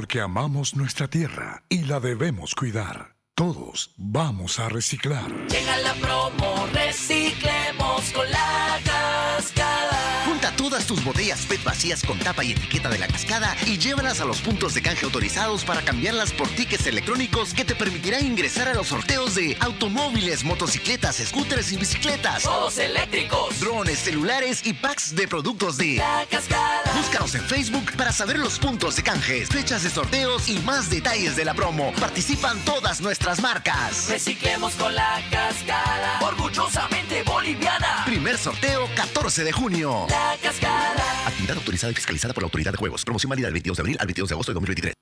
Porque amamos nuestra tierra y la debemos cuidar. Todos vamos a reciclar. Llega la promo, reciclemos con La Cascada. Junta todas tus botellas PET vacías con tapa y etiqueta de La Cascada y llévalas a los puntos de canje autorizados para cambiarlas por tickets electrónicos que te permitirán ingresar a los sorteos de automóviles, motocicletas, scooters y bicicletas, Todos eléctricos, drones, celulares y packs de productos de La Cascada. Búscanos en Facebook para saber los puntos de canjes, fechas de sorteos y más detalles de la promo. Participan todas nuestras marcas. Reciclemos con La Cascada, orgullosamente boliviana. Primer sorteo 14 de junio. La Cascada. Actividad autorizada y fiscalizada por la Autoridad de Juegos. Promoción válida del 22 de abril al 22 de agosto de 2023.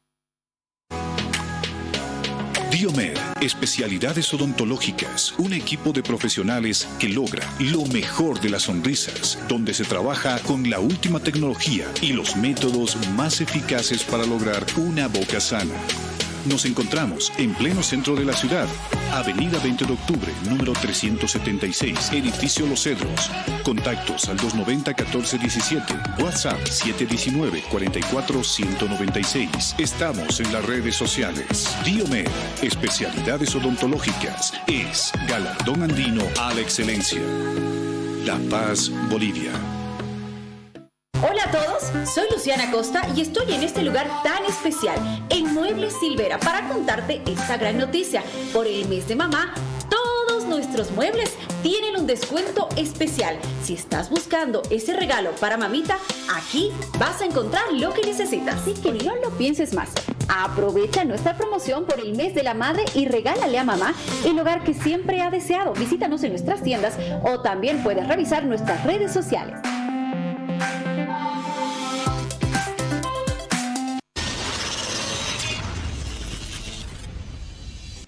Diomed, especialidades odontológicas, un equipo de profesionales que logra lo mejor de las sonrisas, donde se trabaja con la última tecnología y los métodos más eficaces para lograr una boca sana. Nos encontramos en pleno centro de la ciudad, Avenida 20 de Octubre, número 376, Edificio Los Cedros. Contactos al 290-1417, WhatsApp 719-44-196. Estamos en las redes sociales. Diomed, especialidades odontológicas, es galardón andino a la excelencia. La Paz, Bolivia. Hola a todos, soy Luciana Costa y estoy en este lugar tan especial, en Muebles Silvera, para contarte esta gran noticia. Por el mes de mamá, todos nuestros muebles tienen un descuento especial. Si estás buscando ese regalo para mamita, aquí vas a encontrar lo que necesitas. Así que no lo pienses más. Aprovecha nuestra promoción por el mes de la madre y regálale a mamá el hogar que siempre ha deseado. Visítanos en nuestras tiendas o también puedes revisar nuestras redes sociales.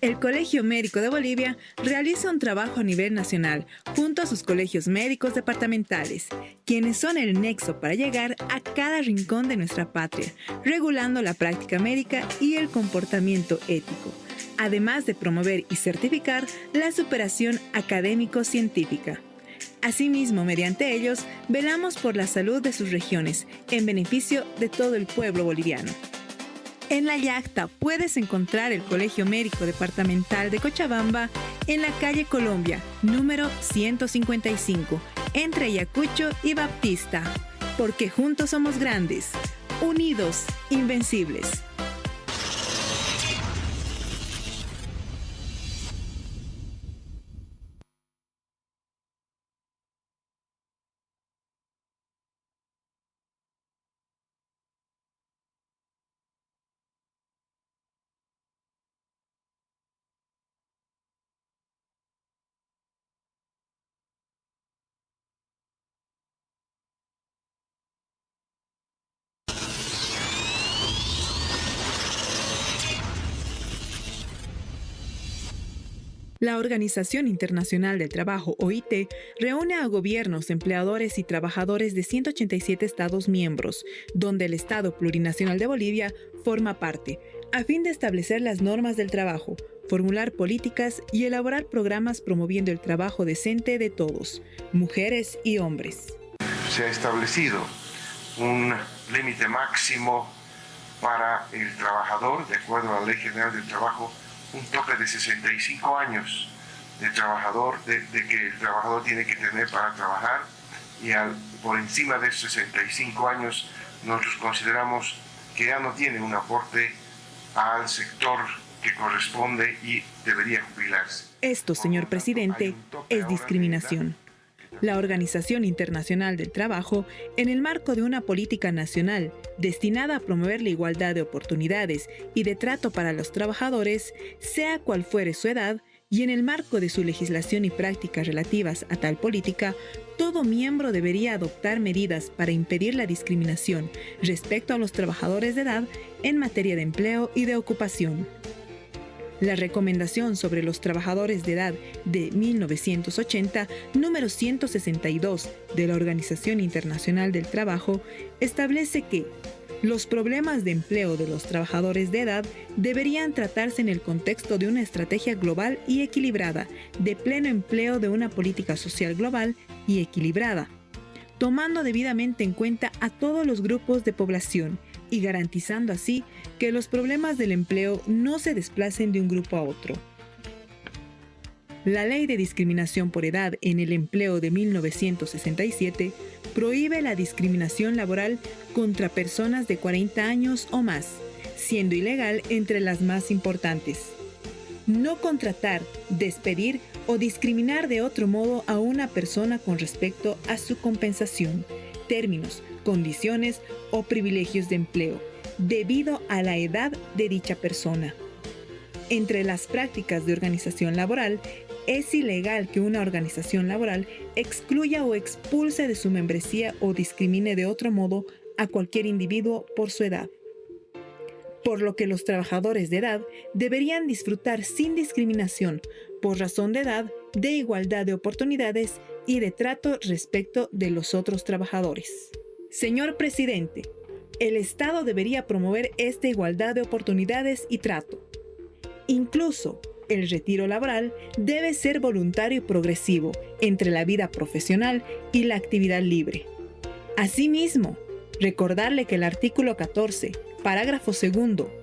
El Colegio Médico de Bolivia realiza un trabajo a nivel nacional junto a sus colegios médicos departamentales, quienes son el nexo para llegar a cada rincón de nuestra patria, regulando la práctica médica y el comportamiento ético, además de promover y certificar la superación académico-científica. Asimismo, mediante ellos, velamos por la salud de sus regiones, en beneficio de todo el pueblo boliviano. En La Yacta puedes encontrar el Colegio Médico Departamental de Cochabamba en la calle Colombia, número 155, entre Ayacucho y Baptista. Porque juntos somos grandes, unidos, invencibles. La Organización Internacional del Trabajo, OIT, reúne a gobiernos, empleadores y trabajadores de 187 estados miembros, donde el Estado Plurinacional de Bolivia forma parte, a fin de establecer las normas del trabajo, formular políticas y elaborar programas promoviendo el trabajo decente de todos, mujeres y hombres. Se ha establecido un límite máximo para el trabajador, de acuerdo a la Ley General del Trabajo, un tope de 65 años de trabajador, de que el trabajador tiene que tener para trabajar, y por encima de 65 años nosotros consideramos que ya no tiene un aporte al sector que corresponde y debería jubilarse. Esto, señor presidente, es discriminación. La Organización Internacional del Trabajo, en el marco de una política nacional destinada a promover la igualdad de oportunidades y de trato para los trabajadores, sea cual fuere su edad, y en el marco de su legislación y prácticas relativas a tal política, todo miembro debería adoptar medidas para impedir la discriminación respecto a los trabajadores de edad en materia de empleo y de ocupación. La Recomendación sobre los Trabajadores de Edad de 1980, número 162 de la Organización Internacional del Trabajo, establece que los problemas de empleo de los trabajadores de edad deberían tratarse en el contexto de una estrategia global y equilibrada, de pleno empleo de una política social global y equilibrada, tomando debidamente en cuenta a todos los grupos de población, y garantizando así que los problemas del empleo no se desplacen de un grupo a otro. La Ley de Discriminación por Edad en el Empleo de 1967 prohíbe la discriminación laboral contra personas de 40 años o más, siendo ilegal entre las más importantes. No contratar, despedir o discriminar de otro modo a una persona con respecto a su compensación, términos, condiciones o privilegios de empleo, debido a la edad de dicha persona. Entre las prácticas de organización laboral, es ilegal que una organización laboral excluya o expulse de su membresía o discrimine de otro modo a cualquier individuo por su edad. Por lo que los trabajadores de edad deberían disfrutar sin discriminación, por razón de edad, de igualdad de oportunidades y de trato respecto de los otros trabajadores. Señor Presidente, el Estado debería promover esta igualdad de oportunidades y trato. Incluso, el retiro laboral debe ser voluntario y progresivo entre la vida profesional y la actividad libre. Asimismo, recordarle que el artículo 14, parágrafo 2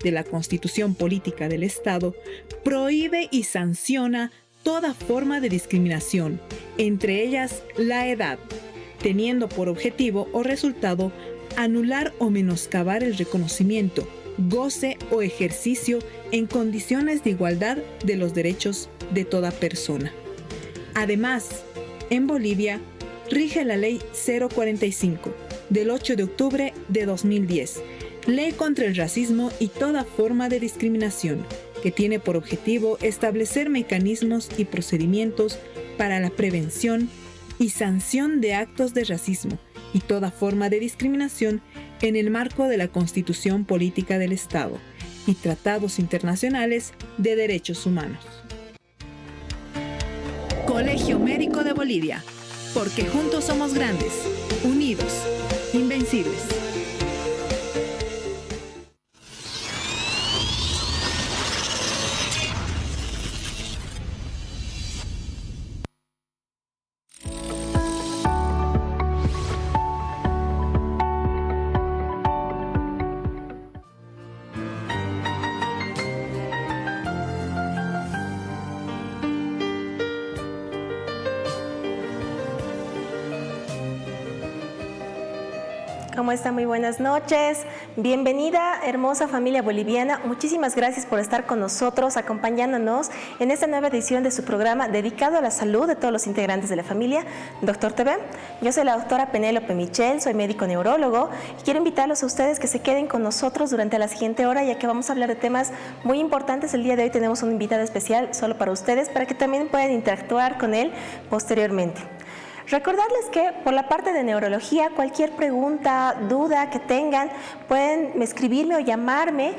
de la Constitución Política del Estado, prohíbe y sanciona toda forma de discriminación, entre ellas la edad, teniendo por objetivo o resultado anular o menoscabar el reconocimiento, goce o ejercicio en condiciones de igualdad de los derechos de toda persona. Además, en Bolivia rige la Ley 045 del 8 de octubre de 2010, Ley contra el racismo y toda forma de discriminación, que tiene por objetivo establecer mecanismos y procedimientos para la prevención y sanción de actos de racismo y toda forma de discriminación en el marco de la Constitución Política del Estado y tratados internacionales de derechos humanos. Colegio Médico de Bolivia, porque juntos somos grandes, unidos, invencibles. ¿Cómo está? Muy buenas noches. Bienvenida, hermosa familia boliviana. Muchísimas gracias por estar con nosotros, acompañándonos en esta nueva edición de su programa dedicado a la salud de todos los integrantes de la familia, Doctor TV. Yo soy la doctora Penélope Michel, soy médico neurólogo y quiero invitarlos a ustedes que se queden con nosotros durante la siguiente hora, ya que vamos a hablar de temas muy importantes. El día de hoy tenemos una invitada especial solo para ustedes, para que también puedan interactuar con él posteriormente. Recordarles que por la parte de neurología, cualquier pregunta, duda que tengan, pueden escribirme o llamarme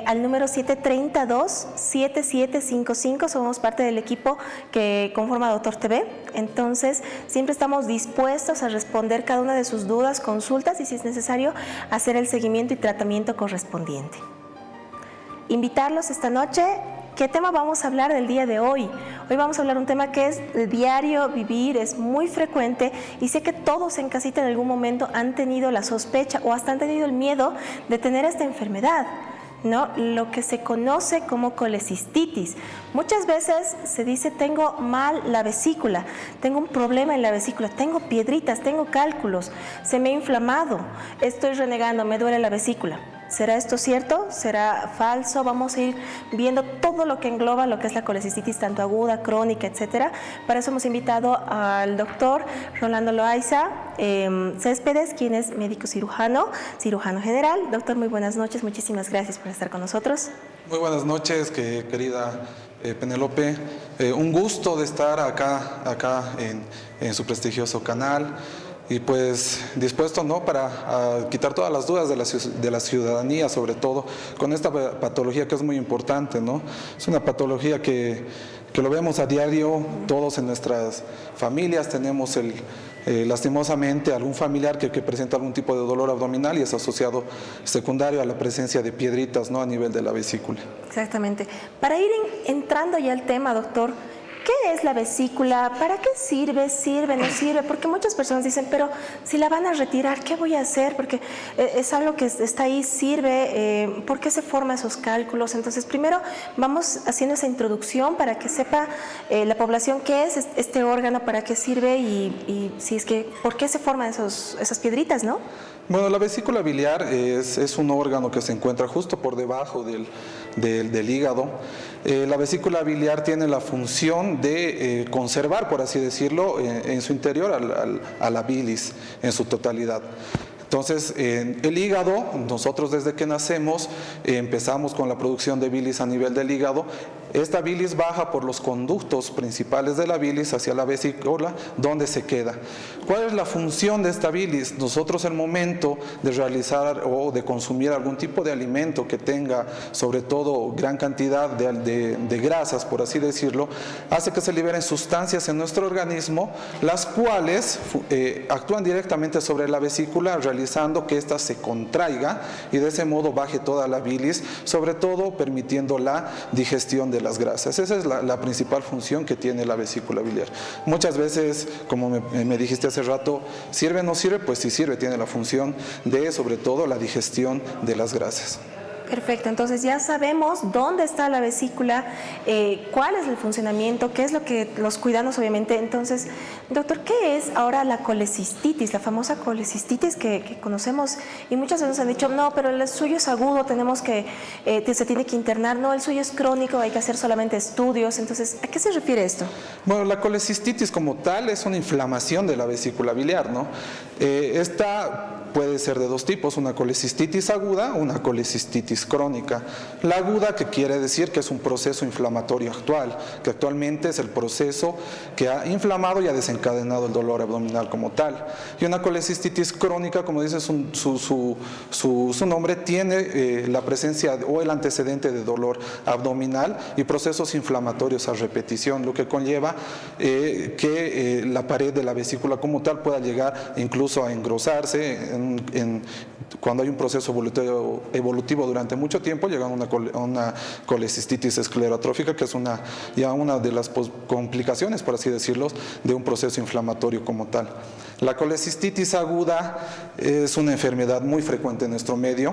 al número 732-7755. Somos parte del equipo que conforma Doctor TV. Entonces, siempre estamos dispuestos a responder cada una de sus dudas, consultas y, si es necesario, hacer el seguimiento y tratamiento correspondiente. Invitarlos esta noche. ¿Qué tema vamos a hablar del día de hoy? Hoy vamos a hablar un tema que es de diario vivir, es muy frecuente y sé que todos en casita en algún momento han tenido la sospecha o hasta han tenido el miedo de tener esta enfermedad, ¿no? Lo que se conoce como colecistitis. Muchas veces se dice: tengo mal la vesícula, tengo un problema en la vesícula, tengo piedritas, tengo cálculos, se me ha inflamado, estoy renegando, me duele la vesícula. ¿Será esto cierto? ¿Será falso? Vamos a ir viendo todo lo que engloba lo que es la colecistitis, tanto aguda, crónica, etcétera. Para eso hemos invitado al doctor Rolando Loaiza Céspedes, quien es médico cirujano general. Doctor, muy buenas noches, muchísimas gracias por estar con nosotros. Muy buenas noches, querida Penélope. Un gusto de estar acá en su prestigioso canal. Y pues dispuesto, ¿no?, para quitar todas las dudas de la ciudadanía, sobre todo con esta patología que es muy importante, ¿no? Es una patología que lo vemos a diario, todos en nuestras familias tenemos lastimosamente algún familiar que presenta algún tipo de dolor abdominal y es asociado secundario a la presencia de piedritas, ¿no?, a nivel de la vesícula. Exactamente. Para ir entrando ya al tema, doctor, ¿qué es la vesícula? ¿Para qué sirve? ¿Sirve? ¿No sirve? Porque muchas personas dicen, pero si la van a retirar, ¿qué voy a hacer? Porque es algo que está ahí, sirve. ¿Por qué se forman esos cálculos? Entonces, primero vamos haciendo esa introducción para que sepa la población qué es este órgano, para qué sirve y si es que, ¿por qué se forman esas piedritas, no? Bueno, la vesícula biliar es un órgano que se encuentra justo por debajo del hígado. La vesícula biliar tiene la función de conservar, por así decirlo, en su interior a la bilis en su totalidad. Entonces, el hígado, nosotros desde que nacemos empezamos con la producción de bilis a nivel del hígado. Esta bilis baja por los conductos principales de la bilis hacia la vesícula, donde se queda. ¿Cuál es la función de esta bilis? Nosotros, el momento de realizar o de consumir algún tipo de alimento que tenga, sobre todo, gran cantidad de grasas, por así decirlo, hace que se liberen sustancias en nuestro organismo, las cuales actúan directamente sobre la vesícula, realizando que ésta se contraiga y de ese modo baje toda la bilis, sobre todo permitiendo la digestión de las grasas. Esa es la principal función que tiene la vesícula biliar. Muchas veces, como me dijiste hace rato, ¿sirve o no sirve? Pues sí sirve, tiene la función de, sobre todo, la digestión de las grasas. Perfecto, entonces ya sabemos dónde está la vesícula, cuál es el funcionamiento, qué es lo que los cuidamos obviamente. Entonces, doctor, ¿qué es ahora la colecistitis, la famosa colecistitis que conocemos? Y muchas veces nos han dicho, no, pero el suyo es agudo, tenemos que, se tiene que internar, no, el suyo es crónico, hay que hacer solamente estudios. Entonces, ¿a qué se refiere esto? Bueno, la colecistitis como tal es una inflamación de la vesícula biliar, ¿no? Esta puede ser de dos tipos, una colecistitis aguda, una colecistitis crónica. La aguda, que quiere decir que es un proceso inflamatorio actual, que actualmente es el proceso que ha inflamado y ha desencadenado el dolor abdominal como tal. Y una colecistitis crónica, como dice su nombre, tiene la presencia o el antecedente de dolor abdominal y procesos inflamatorios a repetición, lo que conlleva que la pared de la vesícula como tal pueda llegar incluso a engrosarse. Cuando hay un proceso evolutivo durante mucho tiempo, llegando a una colecistitis esclerotrófica, que es una de las complicaciones, por así decirlo, de un proceso inflamatorio como tal. La colecistitis aguda es una enfermedad muy frecuente en nuestro medio,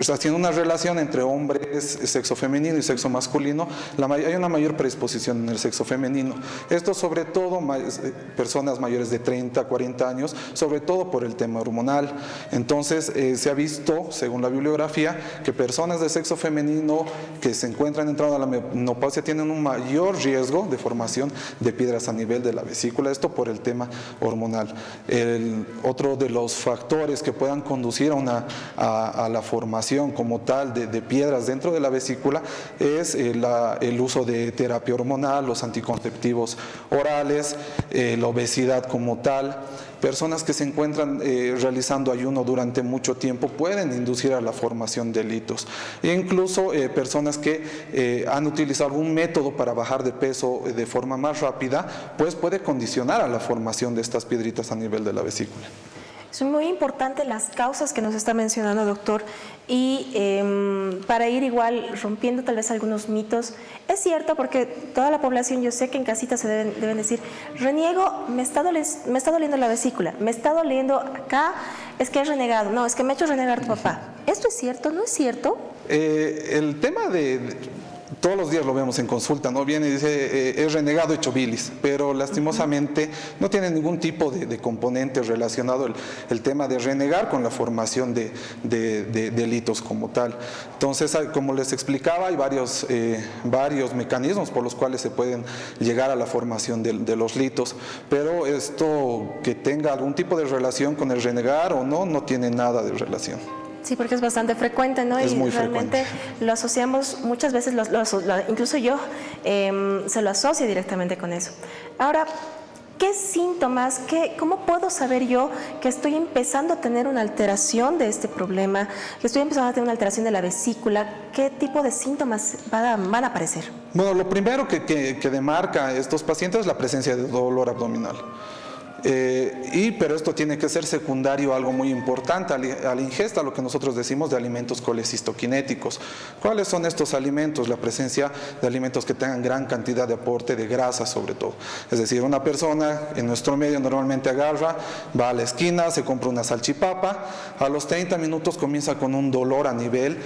haciendo una relación entre hombres, sexo femenino y sexo masculino. Hay una mayor predisposición en el sexo femenino. Esto sobre todo personas mayores de 30, 40 años, sobre todo por el tema hormonal. Entonces se ha visto, según la bibliografía, que personas de sexo femenino que se encuentran entrando a la menopausia tienen un mayor riesgo de formación de piedras a nivel de la vesícula, esto por el tema hormonal. Otro de los factores que puedan conducir a la formación como tal de piedras dentro de la vesícula es el uso de terapia hormonal, los anticonceptivos orales, la obesidad como tal. Personas que se encuentran realizando ayuno durante mucho tiempo pueden inducir a la formación de litos. E incluso personas que han utilizado algún método para bajar de peso de forma más rápida, pues puede condicionar a la formación de estas piedritas a nivel de la vesícula. Son muy importantes las causas que nos está mencionando, doctor, y para ir igual rompiendo tal vez algunos mitos. Es cierto, porque toda la población, yo sé que en casita se deben decir, reniego, me está doliendo la vesícula, me está doliendo acá, es que he renegado, no, es que me ha hecho renegar tu papá. ¿Esto es cierto? ¿No es cierto? El tema todos los días lo vemos en consulta, ¿no? Viene y dice, he renegado, hecho bilis, pero lastimosamente no tiene ningún tipo de componente relacionado el tema de renegar con la formación de delitos como tal. Entonces, como les explicaba, hay varios mecanismos por los cuales se pueden llegar a la formación de los litos, pero esto que tenga algún tipo de relación con el renegar o no tiene nada de relación. Sí, porque es bastante frecuente, ¿no? Es muy realmente frecuente. Lo asociamos muchas veces, incluso yo se lo asocio directamente con eso. Ahora, ¿qué síntomas, cómo puedo saber yo que estoy empezando a tener una alteración de este problema, que estoy empezando a tener una alteración de la vesícula? ¿Qué tipo de síntomas van a aparecer? Bueno, lo primero que demarca a estos pacientes es la presencia de dolor abdominal. Pero esto tiene que ser secundario a algo muy importante, a la ingesta, lo que nosotros decimos de alimentos colecistoquinéticos. ¿Cuáles son estos alimentos? La presencia de alimentos que tengan gran cantidad de aporte de grasa sobre todo. Es decir, una persona en nuestro medio normalmente agarra, va a la esquina, se compra una salchipapa, a los 30 minutos comienza con un dolor a nivel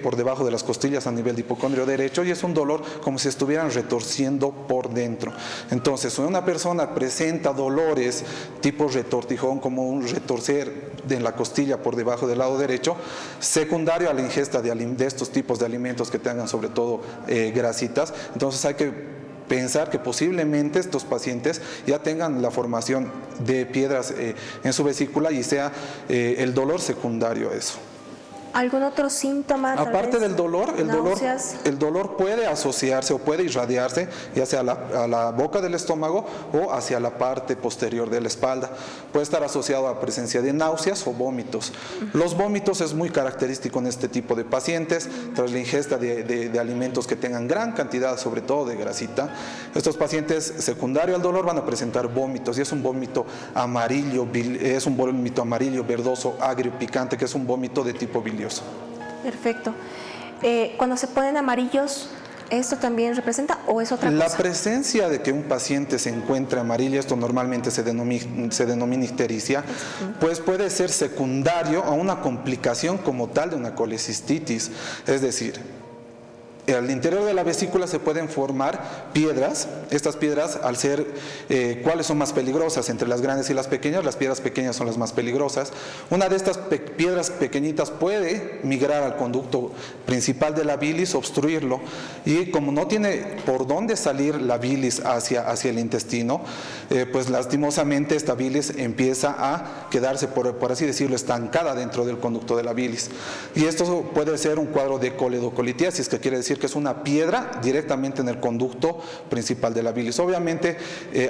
por debajo de las costillas, a nivel de hipocondrio derecho, y es un dolor como si estuvieran retorciendo por dentro. Entonces, si una persona presenta dolores tipo retortijón, como un retorcer en la costilla por debajo del lado derecho, secundario a la ingesta de estos tipos de alimentos que tengan sobre todo grasitas, entonces hay que pensar que posiblemente estos pacientes ya tengan la formación de piedras en su vesícula y sea el dolor secundario a eso. ¿Algún otro síntoma? Aparte del dolor, el dolor puede asociarse o puede irradiarse ya sea a la boca del estómago o hacia la parte posterior de la espalda. Puede estar asociado a presencia de náuseas o vómitos. Los vómitos es muy característico en este tipo de pacientes tras la ingesta de alimentos que tengan gran cantidad, sobre todo de grasita. Estos pacientes secundario al dolor van a presentar vómitos y es un vómito amarillo, verdoso, agrio, picante, que es un vómito de tipo bilioso. Perfecto. Cuando se ponen amarillos, ¿esto también representa o es otra cosa? La presencia de que un paciente se encuentre amarillo, esto normalmente se denomina ictericia, pues puede ser secundario a una complicación como tal de una colecistitis. Es decir, al interior de la vesícula se pueden formar piedras. Estas piedras, al ser, ¿cuáles son más peligrosas? Entre las grandes y las pequeñas, las piedras pequeñas son las más peligrosas. Una de estas piedras pequeñitas puede migrar al conducto principal de la bilis, obstruirlo, y como no tiene por dónde salir la bilis hacia el intestino, pues lastimosamente esta bilis empieza a quedarse, por así decirlo, estancada dentro del conducto de la bilis. Y esto puede ser un cuadro de coledocolitíasis, que quiere decir que es una piedra directamente en el conducto principal de la bilis. Obviamente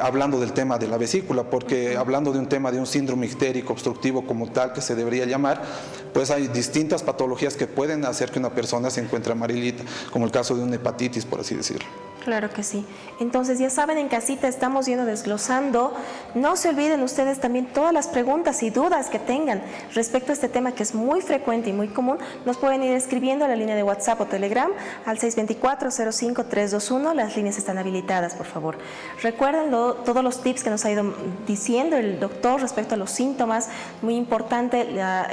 hablando del tema de la vesícula, porque hablando de un tema de un síndrome ictérico obstructivo como tal que se debería llamar, pues hay distintas patologías que pueden hacer que una persona se encuentre amarillita, como el caso de una hepatitis, por así decirlo. Claro que sí. Entonces ya saben, en casita estamos yendo desglosando. No se olviden ustedes también todas las preguntas y dudas que tengan respecto a este tema que es muy frecuente y muy común. Nos pueden ir escribiendo a la línea de WhatsApp o Telegram al 624-05-321. Las líneas están habilitadas, por favor. Recuerden todos los tips que nos ha ido diciendo el doctor respecto a los síntomas. Muy importante la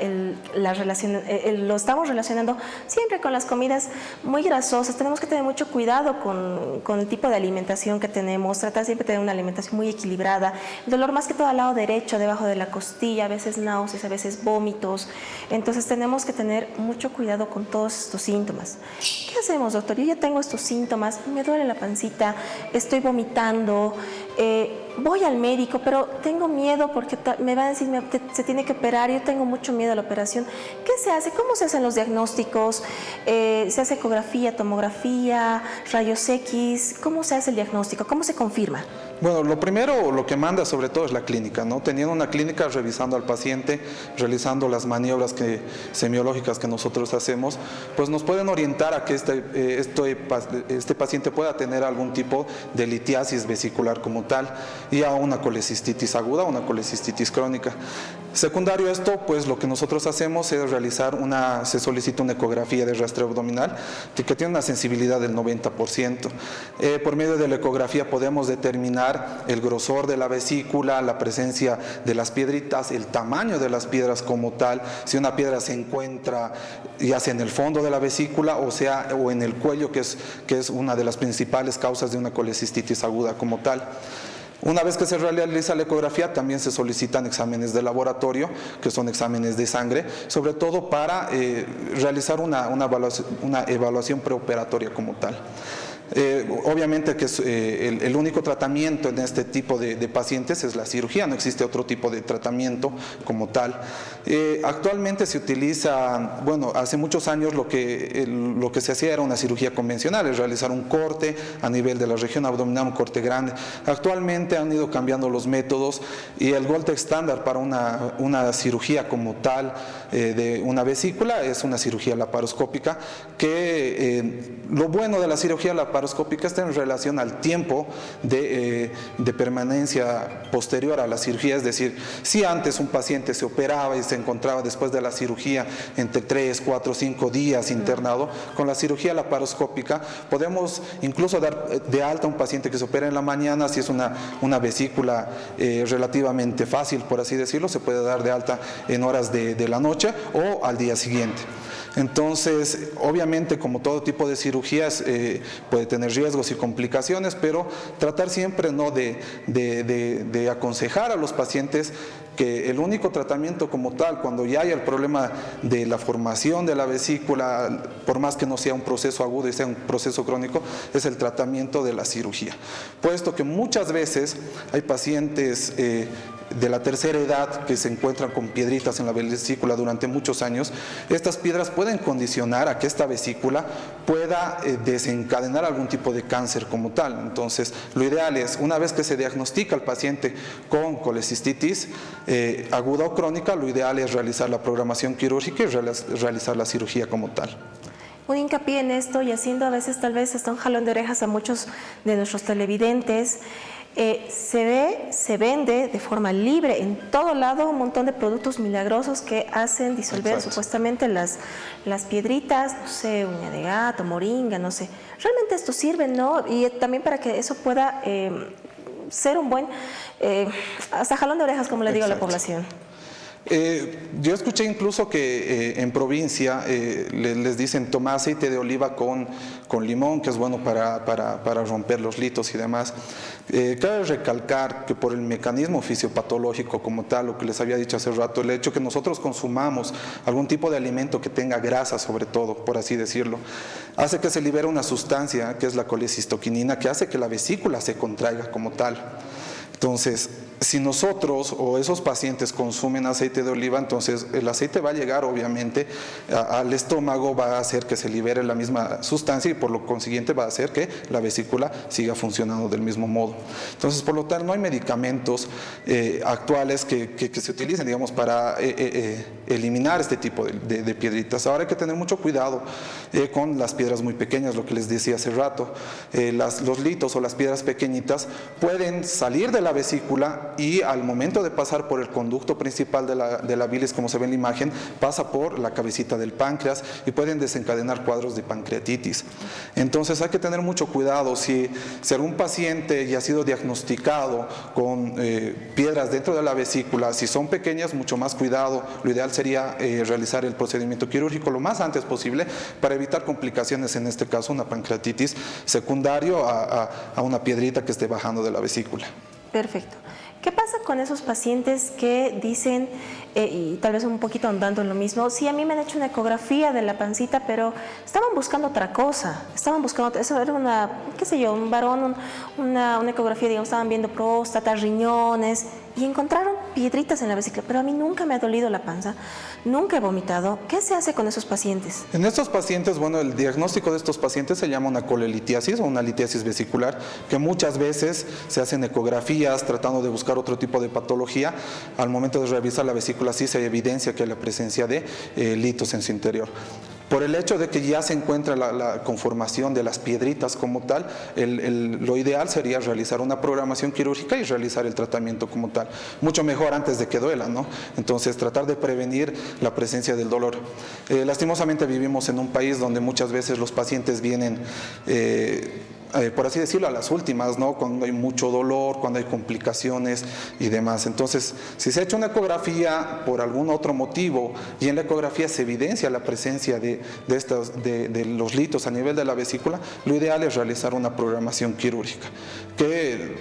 relación, lo estamos relacionando siempre con las comidas muy grasosas. Tenemos que tener mucho cuidado con el tipo de alimentación que tenemos, tratar siempre de tener una alimentación muy equilibrada. El dolor más que todo al lado derecho, debajo de la costilla, a veces náuseas, a veces vómitos. Entonces tenemos que tener mucho cuidado con todos estos síntomas. ¿Qué hacemos, doctor? Yo ya tengo estos síntomas, me duele la pancita, estoy vomitando, voy al médico, pero tengo miedo porque me va a decir se tiene que operar, yo tengo mucho miedo a la operación. ¿Qué se hace? ¿Cómo se hacen los diagnósticos? ¿Se hace ecografía, tomografía, rayos X? ¿Cómo se hace el diagnóstico? ¿Cómo se confirma? Bueno, lo primero, lo que manda sobre todo es la clínica, ¿no? Teniendo una clínica, revisando al paciente, realizando las maniobras semiológicas que nosotros hacemos, pues nos pueden orientar a que este paciente pueda tener algún tipo de litiasis vesicular como tal y a una colecistitis aguda, una colecistitis crónica. Secundario a esto, pues lo que nosotros hacemos es se solicita una ecografía de rastreo abdominal que tiene una sensibilidad del 90%. Por medio de la ecografía podemos determinar el grosor de la vesícula, la presencia de las piedritas, el tamaño de las piedras como tal, si una piedra se encuentra ya sea en el fondo de la vesícula o en el cuello, que es una de las principales causas de una colecistitis aguda como tal. Una vez que se realiza la ecografía, también se solicitan exámenes de laboratorio, que son exámenes de sangre, sobre todo para realizar una evaluación preoperatoria como tal. Obviamente que el único tratamiento en este tipo de pacientes es la cirugía, no existe otro tipo de tratamiento como tal. Actualmente se utiliza, bueno, hace muchos años lo que se hacía era una cirugía convencional, es realizar un corte a nivel de la región abdominal, un corte grande. Actualmente han ido cambiando los métodos y el gold estándar para una cirugía como tal de una vesícula es una cirugía laparoscópica, que lo bueno de la cirugía laparoscópica laparoscópica está en relación al tiempo de permanencia posterior a la cirugía, es decir, si antes un paciente se operaba y se encontraba después de la cirugía entre 3, 4, 5 días internado, con la cirugía laparoscópica podemos incluso dar de alta a un paciente que se opera en la mañana, si es una vesícula relativamente fácil, por así decirlo, se puede dar de alta en horas de la noche o al día siguiente. Entonces, obviamente, como todo tipo de cirugías, puede tener riesgos y complicaciones, pero tratar siempre ¿no? de aconsejar a los pacientes que el único tratamiento como tal, cuando ya hay el problema de la formación de la vesícula, por más que no sea un proceso agudo y sea un proceso crónico, es el tratamiento de la cirugía. Puesto que muchas veces hay pacientes de la tercera edad que se encuentran con piedritas en la vesícula durante muchos años, estas piedras pueden condicionar a que esta vesícula pueda desencadenar algún tipo de cáncer como tal. Entonces, lo ideal es, una vez que se diagnostica al paciente con colecistitis aguda o crónica, lo ideal es realizar la programación quirúrgica y realizar la cirugía como tal. Un hincapié en esto y haciendo a veces tal vez hasta un jalón de orejas a muchos de nuestros televidentes. Se vende de forma libre en todo lado un montón de productos milagrosos que hacen disolver supuestamente las piedritas, no sé, uña de gato, moringa, no sé. Realmente esto sirve, ¿no? Y también para que eso pueda ser un buen, hasta jalón de orejas, como le digo a la población. Yo escuché incluso que en provincia les dicen toma aceite de oliva con limón, que es bueno para romper los litos y demás. Cabe recalcar que por el mecanismo fisiopatológico como tal, lo que les había dicho hace rato, el hecho que nosotros consumamos algún tipo de alimento que tenga grasa, sobre todo, por así decirlo, hace que se libere una sustancia que es la colecistoquinina, que hace que la vesícula se contraiga como tal. Entonces, si nosotros o esos pacientes consumen aceite de oliva, entonces el aceite va a llegar obviamente al estómago, va a hacer que se libere la misma sustancia y por lo consiguiente va a hacer que la vesícula siga funcionando del mismo modo. Entonces, por lo tanto, no hay medicamentos actuales que se utilicen, digamos, para eliminar este tipo de piedritas. Ahora hay que tener mucho cuidado con las piedras muy pequeñas, lo que les decía hace rato. Los litos o las piedras pequeñitas pueden salir de la vesícula y al momento de pasar por el conducto principal de la bilis, como se ve en la imagen, pasa por la cabecita del páncreas y pueden desencadenar cuadros de pancreatitis. Entonces hay que tener mucho cuidado. Si algún paciente ya ha sido diagnosticado con piedras dentro de la vesícula, si son pequeñas, mucho más cuidado. Lo ideal sería realizar el procedimiento quirúrgico lo más antes posible para evitar complicaciones, en este caso una pancreatitis secundario a una piedrita que esté bajando de la vesícula. Perfecto. ¿Qué pasa con esos pacientes que dicen, y tal vez un poquito andando en lo mismo, sí, a mí me han hecho una ecografía de la pancita, pero estaban buscando otra cosa, eso era una, qué sé yo, un varón, una ecografía, digamos, estaban viendo próstata, riñones, y encontraron piedritas en la vesícula, pero a mí nunca me ha dolido la panza, nunca he vomitado. ¿Qué se hace con esos pacientes? En estos pacientes, bueno, el diagnóstico de estos pacientes se llama una colelitiasis o una litiasis vesicular, que muchas veces se hacen ecografías tratando de buscar otro tipo de patología. Al momento de revisar la vesícula sí se evidencia que hay la presencia de litos en su interior. Por el hecho de que ya se encuentra la conformación de las piedritas como tal, lo ideal sería realizar una programación quirúrgica y realizar el tratamiento como tal. Mucho mejor antes de que duela, ¿no? Entonces, tratar de prevenir la presencia del dolor. Lastimosamente vivimos en un país donde muchas veces los pacientes vienen por así decirlo, a las últimas, ¿no? Cuando hay mucho dolor, cuando hay complicaciones y demás. Entonces, si se ha hecho una ecografía por algún otro motivo y en la ecografía se evidencia la presencia de los litos a nivel de la vesícula, lo ideal es realizar una programación quirúrgica, que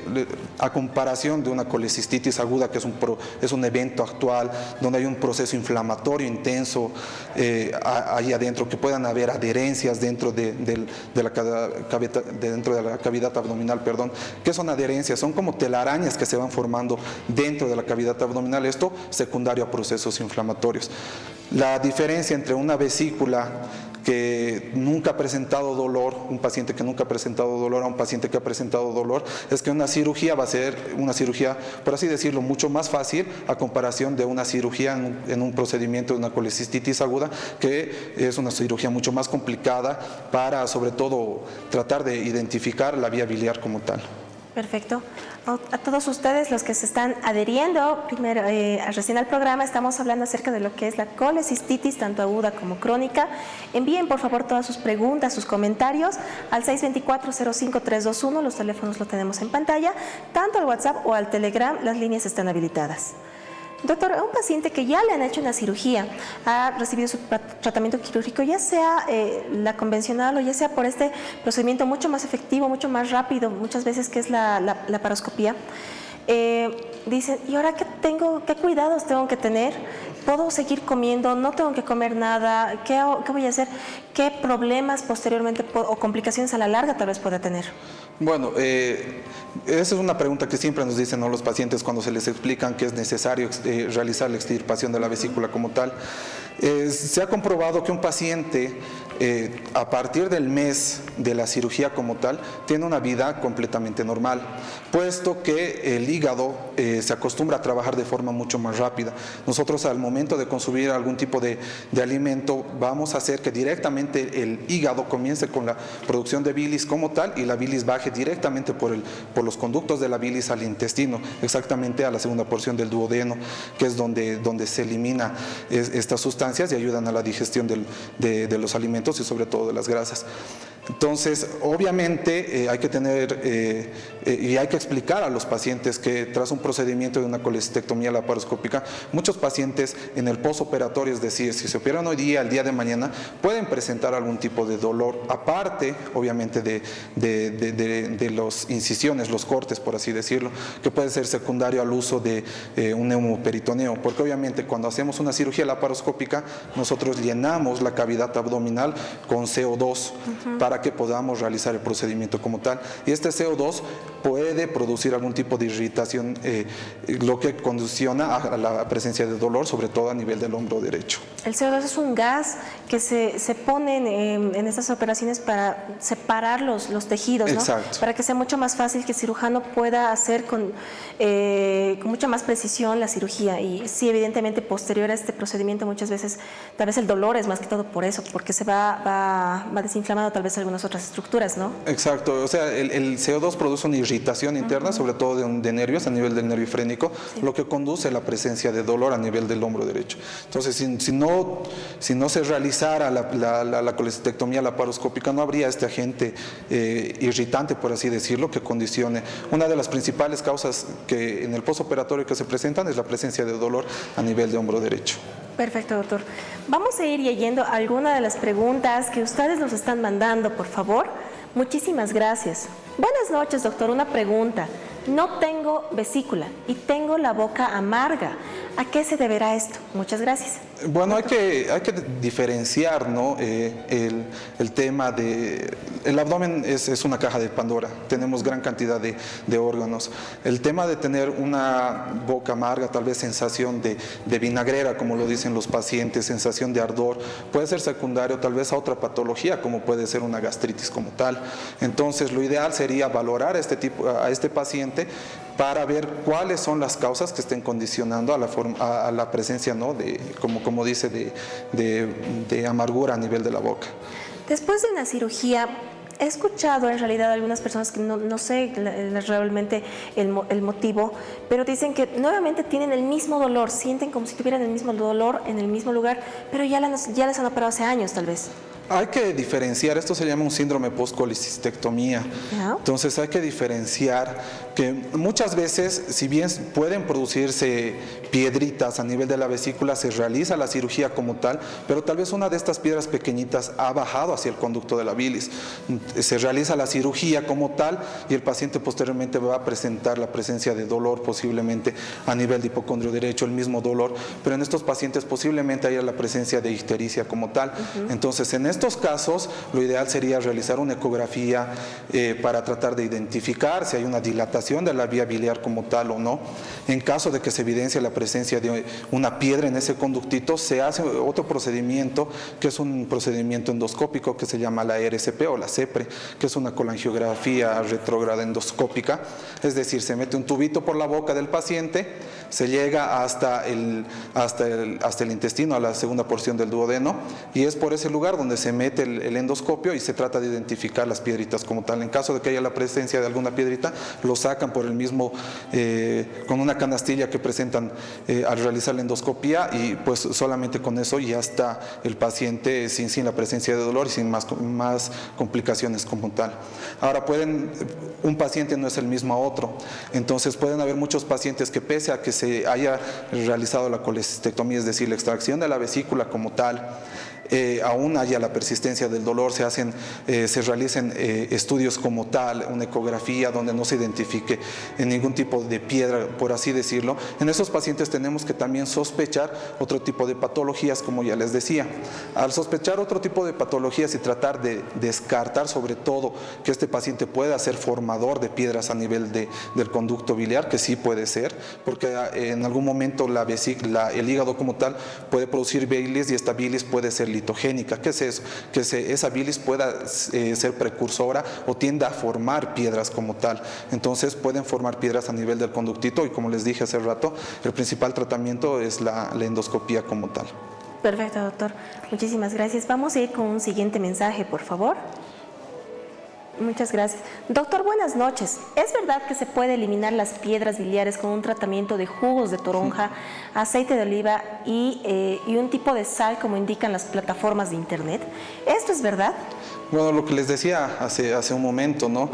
a comparación de una colecistitis aguda, que es un evento actual, donde hay un proceso inflamatorio intenso ahí adentro, que puedan haber adherencias dentro de la cavidad abdominal, ¿Qué son adherencias? Son como telarañas que se van formando dentro de la cavidad abdominal, esto secundario a procesos inflamatorios. La diferencia entre una vesícula que nunca ha presentado dolor, un paciente que nunca ha presentado dolor a un paciente que ha presentado dolor, es que una cirugía va a ser una cirugía, por así decirlo, mucho más fácil a comparación de una cirugía en un procedimiento de una colecistitis aguda, que es una cirugía mucho más complicada para, sobre todo, tratar de identificar la vía biliar como tal. Perfecto. A todos ustedes, los que se están adheriendo primero, recién al programa, estamos hablando acerca de lo que es la colecistitis, tanto aguda como crónica. Envíen, por favor, todas sus preguntas, sus comentarios al 624-05321, los teléfonos lo tenemos en pantalla, tanto al WhatsApp o al Telegram, las líneas están habilitadas. Doctor, a un paciente que ya le han hecho una cirugía, ha recibido su tratamiento quirúrgico, ya sea la convencional o ya sea por este procedimiento mucho más efectivo, mucho más rápido, muchas veces que es la laparoscopía, dicen, ¿y ahora qué cuidados tengo que tener? ¿Puedo seguir comiendo? ¿No tengo que comer nada? ¿Qué voy a hacer? ¿Qué problemas posteriormente o complicaciones a la larga tal vez pueda tener? Bueno, esa es una pregunta que siempre nos dicen, ¿no?, los pacientes cuando se les explican que es necesario realizar la extirpación de la vesícula como tal. Se ha comprobado que un paciente a partir del mes de la cirugía como tal tiene una vida completamente normal, puesto que el hígado se acostumbra a trabajar de forma mucho más rápida. Nosotros al momento de consumir algún tipo de alimento vamos a hacer que directamente el hígado comience con la producción de bilis como tal y la bilis baje directamente por los conductos de la bilis al intestino, exactamente a la segunda porción del duodeno, que es donde se elimina estas sustancias y ayudan a la digestión de los alimentos y sobre todo de las grasas. Entonces, obviamente hay que tener y hay que explicar a los pacientes que tras un procedimiento de una colecistectomía laparoscópica, muchos pacientes en el postoperatorio, es decir, si se operan hoy día, el día de mañana, pueden presentar algún tipo de dolor, aparte, obviamente, de las incisiones, los cortes, por así decirlo, que puede ser secundario al uso de un neumoperitoneo, porque obviamente cuando hacemos una cirugía laparoscópica, nosotros llenamos la cavidad abdominal con CO2 para que podamos realizar el procedimiento como tal. Y este CO2 puede producir algún tipo de irritación, lo que condiciona a la presencia de dolor, sobre todo a nivel del hombro derecho. El CO2 es un gas que se pone en estas operaciones para separar los tejidos, ¿no? Exacto. Para que sea mucho más fácil que el cirujano pueda hacer con mucha más precisión la cirugía. Y sí, evidentemente, posterior a este procedimiento, muchas veces, tal vez el dolor es más que todo por eso, porque se va desinflamando tal vez algunas otras estructuras, ¿no? Exacto, o sea, el CO2 produce una irritación interna, sobre todo de nervios, a nivel del nervio frénico, lo que conduce a la presencia de dolor a nivel del hombro derecho. Entonces, si no se realizara la colecistectomía laparoscópica, no habría este agente irritante, por así decirlo, que condicione. Una de las principales causas que en el postoperatorio que se presentan es la presencia de dolor a nivel de hombro derecho. Perfecto, doctor. Vamos a ir leyendo algunas de las preguntas que ustedes nos están mandando, por favor. Muchísimas gracias. Buenas noches, doctor. Una pregunta. No tengo vesícula y tengo la boca amarga. ¿A qué se deberá esto? Muchas gracias. Bueno, hay que diferenciar, ¿no? El tema de... El abdomen es una caja de Pandora, tenemos gran cantidad de órganos. El tema de tener una boca amarga, tal vez sensación de vinagrera, como lo dicen los pacientes, sensación de ardor, puede ser secundario tal vez a otra patología, como puede ser una gastritis como tal. Entonces, lo ideal sería valorar a este paciente para ver cuáles son las causas que estén condicionando a la presencia, ¿no?, como dice, de amargura a nivel de la boca. Después de una cirugía, he escuchado en realidad algunas personas que no sé realmente el motivo, pero dicen que nuevamente tienen el mismo dolor, sienten como si tuvieran el mismo dolor en el mismo lugar, pero ya les han operado hace años tal vez. Hay que diferenciar, esto se llama un síndrome post-colecistectomía. Entonces hay que diferenciar que muchas veces, si bien pueden producirse piedritas a nivel de la vesícula, se realiza la cirugía como tal, pero tal vez una de estas piedras pequeñitas ha bajado hacia el conducto de la bilis. Se realiza la cirugía como tal y el paciente posteriormente va a presentar la presencia de dolor, posiblemente a nivel de hipocondrio derecho, el mismo dolor, pero en estos pacientes posiblemente haya la presencia de ictericia como tal. Entonces, en estos casos, lo ideal sería realizar una ecografía para tratar de identificar si hay una dilatación dilatación de la vía biliar como tal o no. En caso de que se evidencie la presencia de una piedra en ese conductito, se hace otro procedimiento que es un procedimiento endoscópico que se llama la RCP o la CEPRE, que es una colangiografía retrógrada endoscópica, es decir, se mete un tubito por la boca del paciente, se llega hasta el intestino, a la segunda porción del duodeno, y es por ese lugar donde se mete el endoscopio y se trata de identificar las piedritas como tal. En caso de que haya la presencia de alguna piedrita, lo sacan por el mismo, con una canastilla que presentan al realizar la endoscopía, y pues solamente con eso ya está el paciente sin la presencia de dolor y sin más complicaciones como tal. Ahora, un paciente no es el mismo a otro, entonces pueden haber muchos pacientes que pese a que se haya realizado la colecistectomía, es decir, la extracción de la vesícula como tal, aún haya la persistencia del dolor, se realicen estudios como tal, una ecografía donde no se identifique ningún tipo de piedra, por así decirlo. En esos pacientes tenemos que también sospechar otro tipo de patologías, como ya les decía. Al sospechar otro tipo de patologías y tratar de descartar sobre todo que este paciente pueda ser formador de piedras a nivel del conducto biliar, que sí puede ser, porque en algún momento el hígado como tal puede producir bilis, y esta bilis puede ser litogénica. ¿Qué es eso? Que esa bilis pueda ser precursora o tienda a formar piedras como tal. Entonces pueden formar piedras a nivel del conductito, y como les dije hace rato, el principal tratamiento es la endoscopía como tal. Perfecto, doctor. Muchísimas gracias. Vamos a ir con un siguiente mensaje, por favor. Muchas gracias. Doctor, buenas noches. ¿Es verdad que se puede eliminar las piedras biliares con un tratamiento de jugos de toronja, aceite de oliva y un tipo de sal, como indican las plataformas de internet? ¿Esto es verdad? Bueno, lo que les decía hace un momento, ¿no?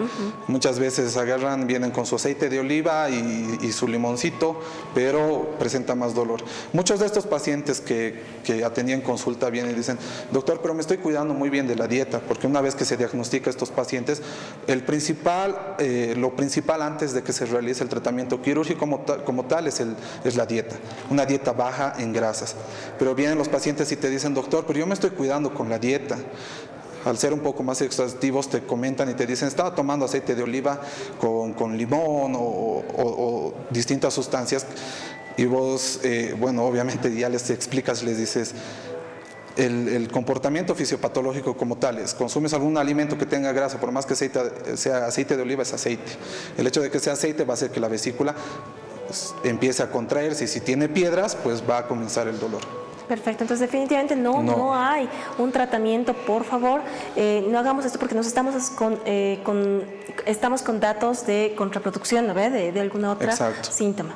Muchas veces vienen con su aceite de oliva y su limoncito, pero presenta más dolor. Muchos de estos pacientes que atendían consulta vienen y dicen: doctor, pero me estoy cuidando muy bien de la dieta, porque una vez que se diagnostica a estos pacientes, lo principal antes de que se realice el tratamiento quirúrgico como tal es la dieta, una dieta baja en grasas. Pero vienen los pacientes y te dicen: doctor, pero yo me estoy cuidando con la dieta. Al ser un poco más exhaustivos te comentan y te dicen: estaba tomando aceite de oliva con limón o distintas sustancias, y vos, bueno, obviamente ya les explicas, les dices el comportamiento fisiopatológico como tal es: consumes algún alimento que tenga grasa, por más que sea aceite de oliva, es aceite. El hecho de que sea aceite va a hacer que la vesícula empiece a contraerse, y si tiene piedras, pues va a comenzar el dolor. Perfecto, entonces definitivamente no hay un tratamiento, por favor, no hagamos esto porque estamos con datos de contraproducción, ¿no ve? De alguna otra síntoma.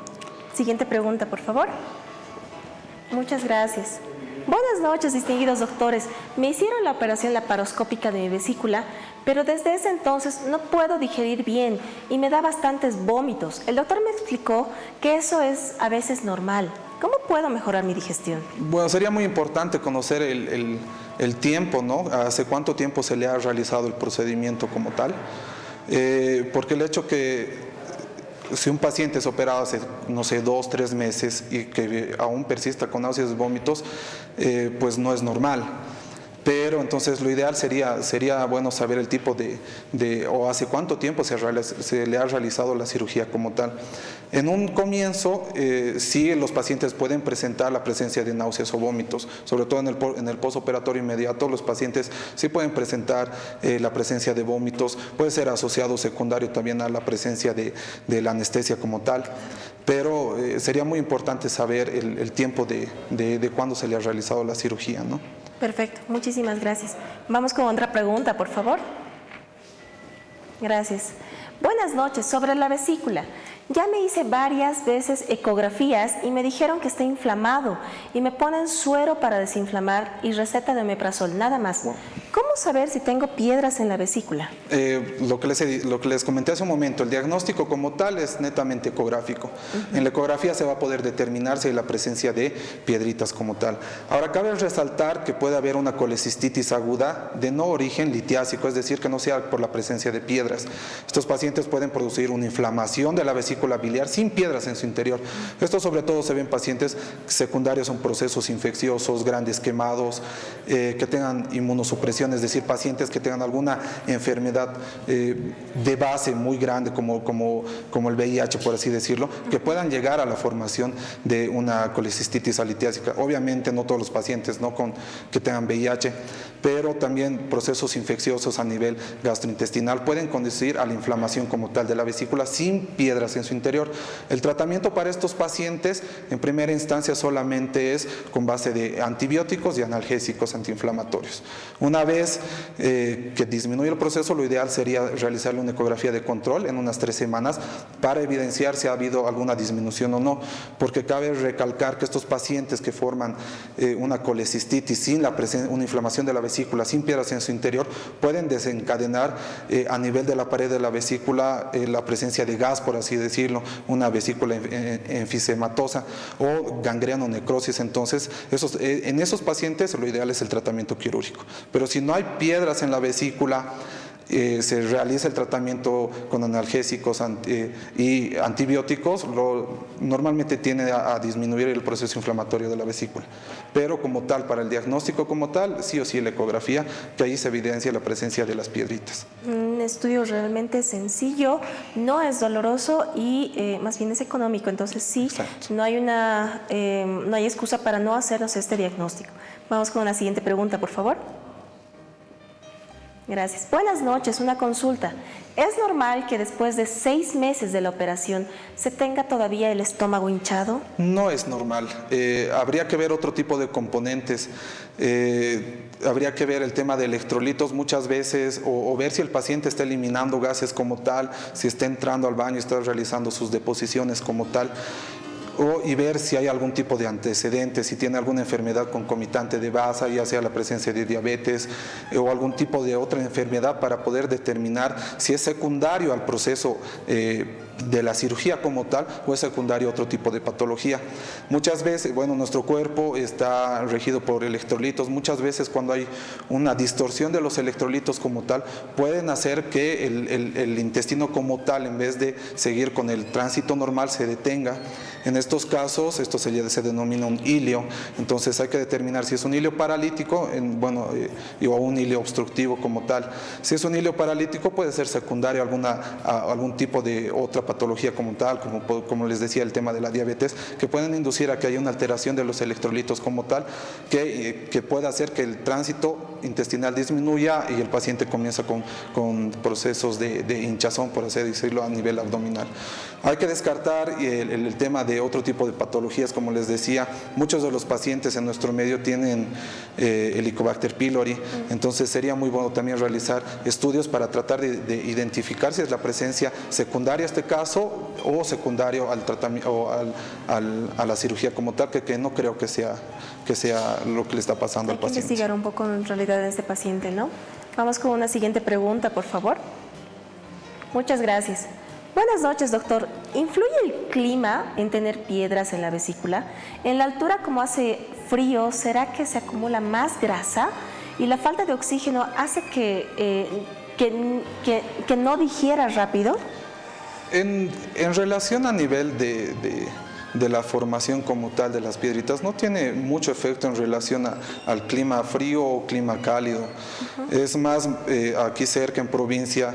Siguiente pregunta, por favor. Muchas gracias. Buenas noches, distinguidos doctores. Me hicieron la operación laparoscópica de mi vesícula, pero desde ese entonces no puedo digerir bien y me da bastantes vómitos. El doctor me explicó que eso es a veces normal. ¿Cómo puedo mejorar mi digestión? Bueno, sería muy importante conocer el tiempo, ¿no? ¿Hace cuánto tiempo se le ha realizado el procedimiento como tal? Porque el hecho que si un paciente es operado hace, no sé, 2 o 3 meses y que aún persista con náuseas y vómitos, pues no es normal. Pero entonces lo ideal sería bueno saber el tipo o hace cuánto tiempo se le ha realizado la cirugía como tal. En un comienzo, sí, los pacientes pueden presentar la presencia de náuseas o vómitos, sobre todo en el postoperatorio inmediato. Los pacientes sí pueden presentar la presencia de vómitos, puede ser asociado secundario también a la presencia de la anestesia como tal. Pero sería muy importante saber el tiempo de cuándo se le ha realizado la cirugía, ¿no? Perfecto, muchísimas gracias. Vamos con otra pregunta, por favor. Gracias. Buenas noches, sobre la vesícula. Ya me hice varias veces ecografías y me dijeron que está inflamado y me ponen suero para desinflamar y receta de omeprazol, nada más. ¿Cómo saber si tengo piedras en la vesícula? Lo que les comenté hace un momento, el diagnóstico como tal es netamente ecográfico. En la ecografía se va a poder determinar si hay la presencia de piedritas como tal. Ahora, cabe resaltar que puede haber una colecistitis aguda de no origen litiásico, es decir, que no sea por la presencia de piedras. Estos pacientes pueden producir una inflamación de la vesícula vesícula biliar sin piedras en su interior. Esto sobre todo se ve en pacientes secundarios a procesos infecciosos, grandes quemados, que tengan inmunosupresión, es decir, pacientes que tengan alguna enfermedad de base muy grande como el VIH, por así decirlo, que puedan llegar a la formación de una colecistitis alitiásica. Obviamente no todos los pacientes que tengan VIH, pero también procesos infecciosos a nivel gastrointestinal pueden conducir a la inflamación como tal de la vesícula sin piedras en su interior. El tratamiento para estos pacientes en primera instancia solamente es con base de antibióticos y analgésicos antiinflamatorios. Una vez que disminuye el proceso, lo ideal sería realizarle una ecografía de control en unas 3 semanas para evidenciar si ha habido alguna disminución o no, porque cabe recalcar que estos pacientes que forman una colecistitis sin una inflamación de la vesícula, sin piedras en su interior, pueden desencadenar a nivel de la pared de la vesícula la presencia de gas, por así decirlo, una vesícula enfisematosa o gangrena o necrosis. Entonces, en esos pacientes lo ideal es el tratamiento quirúrgico. Pero si no hay piedras en la vesícula, se realiza el tratamiento con analgésicos y antibióticos, normalmente tiende a disminuir el proceso inflamatorio de la vesícula. Pero como tal, para el diagnóstico como tal, sí o sí la ecografía, que ahí se evidencia la presencia de las piedritas. Un estudio realmente sencillo, no es doloroso y más bien es económico, entonces sí, no hay excusa para no hacernos este diagnóstico. Vamos con la siguiente pregunta, por favor. Gracias. Buenas noches, una consulta. ¿Es normal que después de 6 meses de la operación se tenga todavía el estómago hinchado? No es normal. Habría que ver otro tipo de componentes. Habría que ver el tema de electrolitos muchas veces o ver si el paciente está eliminando gases como tal, si está entrando al baño, está realizando sus deposiciones como tal. Y ver si hay algún tipo de antecedentes, si tiene alguna enfermedad concomitante de base, ya sea la presencia de diabetes o algún tipo de otra enfermedad, para poder determinar si es secundario al proceso de la cirugía como tal o es secundario a otro tipo de patología. Muchas veces, nuestro cuerpo está regido por electrolitos. Muchas veces cuando hay una distorsión de los electrolitos como tal, pueden hacer que el intestino como tal, en vez de seguir con el tránsito normal, se detenga. En estos casos, esto se denomina un ilio. Entonces hay que determinar si es un ilio paralítico o un ilio obstructivo como tal. Si es un ilio paralítico, puede ser secundario a algún tipo de otra patología como tal, como les decía, el tema de la diabetes, que pueden inducir a que haya una alteración de los electrolitos como tal, que pueda hacer que el tránsito intestinal disminuya y el paciente comienza con procesos de hinchazón, por así decirlo, a nivel abdominal. Hay que descartar el tema de otro tipo de patologías, como les decía. Muchos de los pacientes en nuestro medio tienen Helicobacter pylori, entonces sería muy bueno también realizar estudios para tratar de identificar si es la presencia secundaria a este caso o secundario al tratamiento o a la cirugía como tal, que no creo que sea lo que le está pasando al paciente. Hay que investigar un poco en realidad de este paciente, ¿no? Vamos con una siguiente pregunta, por favor. Muchas gracias. Buenas noches, doctor. ¿Influye el clima en tener piedras en la vesícula? En la altura, como hace frío, ¿será que se acumula más grasa? ¿Y la falta de oxígeno hace que no digiera rápido? En relación a nivel de la formación como tal de las piedritas, no tiene mucho efecto en relación al clima frío o clima cálido. Es más, aquí cerca en provincia,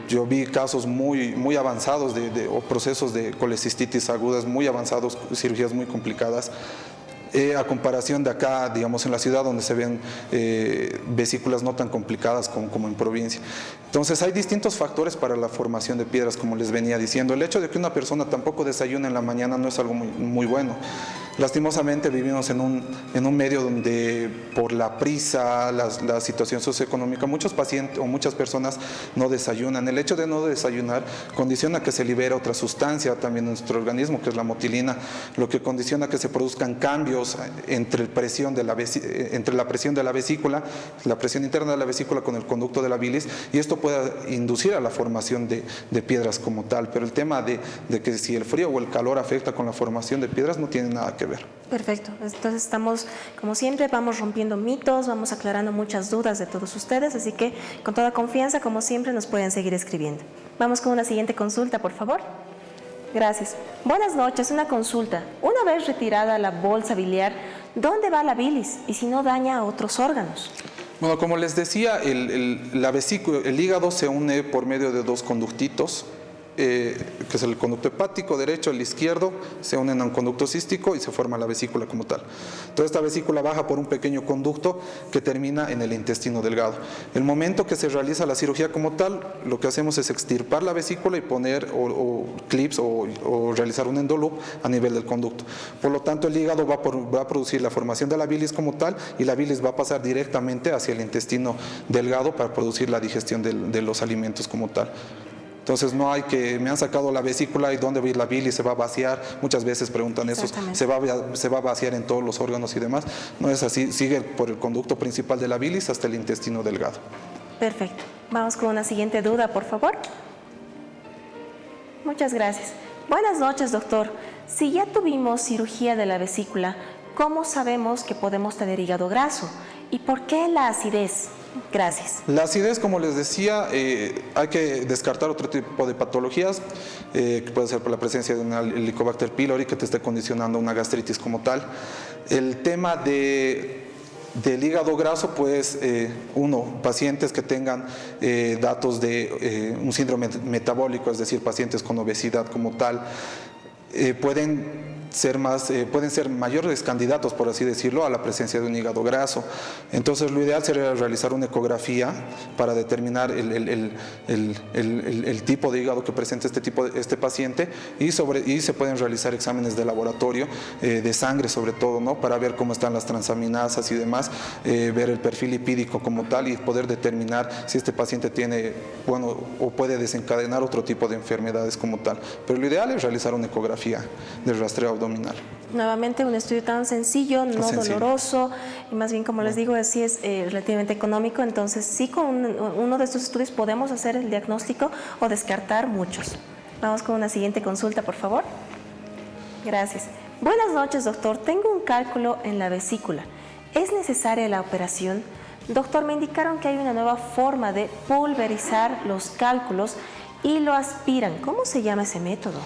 yo vi casos muy avanzados o procesos de colecistitis agudas muy avanzados, cirugías muy complicadas, a comparación de acá, digamos, en la ciudad, donde se ven vesículas no tan complicadas como en provincia. Entonces hay distintos factores para la formación de piedras, como les venía diciendo. El hecho de que una persona tampoco desayune en la mañana no es algo muy bueno. Lastimosamente vivimos en un medio donde, por la prisa, la situación socioeconómica, muchos pacientes o muchas personas no desayunan. El hecho de no desayunar condiciona que se libere otra sustancia también en nuestro organismo, que es la motilina, lo que condiciona que se produzcan cambios entre la presión de la vesícula, la presión interna de la vesícula con el conducto de la bilis, y esto puede inducir a la formación de piedras como tal. Pero el tema de que si el frío o el calor afecta con la formación de piedras no tiene nada que ver. Perfecto. Entonces estamos, como siempre, vamos rompiendo mitos, vamos aclarando muchas dudas de todos ustedes, así que con toda confianza, como siempre, nos pueden seguir escribiendo. Vamos con una siguiente consulta, por favor. Gracias. Buenas noches, una consulta. Una vez retirada la bolsa biliar, ¿dónde va la bilis? Y si no daña a otros órganos. Bueno, como les decía, la vesícula, el hígado se une por medio de dos conductitos, que es el conducto hepático derecho, el izquierdo, se unen a un conducto cístico y se forma la vesícula como tal. Toda esta vesícula baja por un pequeño conducto que termina en el intestino delgado. El momento que se realiza la cirugía como tal, lo que hacemos es extirpar la vesícula y poner clips o realizar un endoloop a nivel del conducto. Por lo tanto, el hígado va a producir la formación de la bilis como tal y la bilis va a pasar directamente hacia el intestino delgado para producir la digestión de los alimentos como tal. Entonces no hay que, me han sacado la vesícula y dónde va a ir la bilis, se va a vaciar, muchas veces preguntan eso, se va a vaciar en todos los órganos y demás. No es así, sigue por el conducto principal de la bilis hasta el intestino delgado. Perfecto. Vamos con una siguiente duda, por favor. Muchas gracias. Buenas noches, doctor. Si ya tuvimos cirugía de la vesícula, ¿cómo sabemos que podemos tener hígado graso? ¿Y por qué la acidez? Gracias. La acidez, como les decía, hay que descartar otro tipo de patologías, que puede ser por la presencia de una Helicobacter pylori que te esté condicionando una gastritis como tal. El tema del hígado graso, pues, pacientes que tengan datos de un síndrome metabólico, es decir, pacientes con obesidad como tal, pueden ser mayores candidatos, por así decirlo, a la presencia de un hígado graso. Entonces, lo ideal sería realizar una ecografía para determinar el tipo de hígado que presenta este paciente y se pueden realizar exámenes de laboratorio, de sangre sobre todo, ¿no? Para ver cómo están las transaminasas y demás, ver el perfil lipídico como tal y poder determinar si este paciente tiene, o puede desencadenar otro tipo de enfermedades como tal. Pero lo ideal es realizar una ecografía del rastreo abdominal. Nuevamente un estudio tan sencillo, no doloroso, y más bien, como les digo, así es relativamente económico. Entonces sí, con uno de estos estudios podemos hacer el diagnóstico o descartar muchos. Vamos con una siguiente consulta, por favor. Gracias. Buenas noches, doctor. Tengo un cálculo en la vesícula. ¿Es necesaria la operación? Doctor, me indicaron que hay una nueva forma de pulverizar los cálculos y lo aspiran. ¿Cómo se llama ese método?